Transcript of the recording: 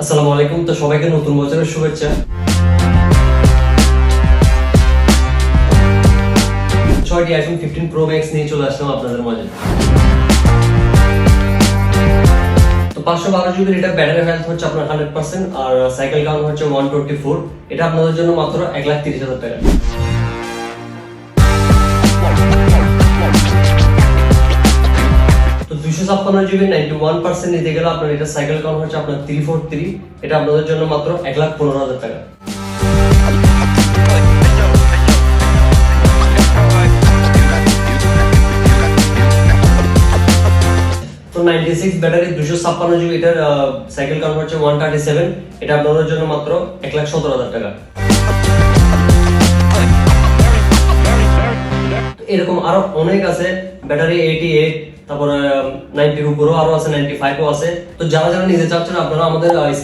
আসসালামু আলাইকুম। তো সবাইকে নতুন বছরের শুভেচ্ছা। 6টি iPhone 15 Pro Max নিয়ে চলে আসলাম আপনাদের মাঝে। তো 512 জিবি এটা ব্যাটারি হেলথ হচ্ছে আপনার 100% আর সাইকেল কাউন্ট হচ্ছে 124। এটা আপনাদের জন্য মাত্র 1,30,000 টাকা। তো 256 জিবি 91% নিতে গেলে আপনার এটা সাইকেল কাউন্ট হচ্ছে আপনার 343। এটা আপনাদের জন্য মাত্র 1,15,000 টাকা। তো 96 ব্যাটারি 256 জিবি এটার সাইকেল কাউন্ট হচ্ছে 137। এটা আপনাদের জন্য মাত্র 1,17,000 টাকা। এরকম আরো অনেক আছে, ব্যাটারি 88, তারপরে 90 এর উপরেও আরো আছে, 95ও আছে। তো যারা যারা নিতে চাচ্ছেন আপনারা আমাদের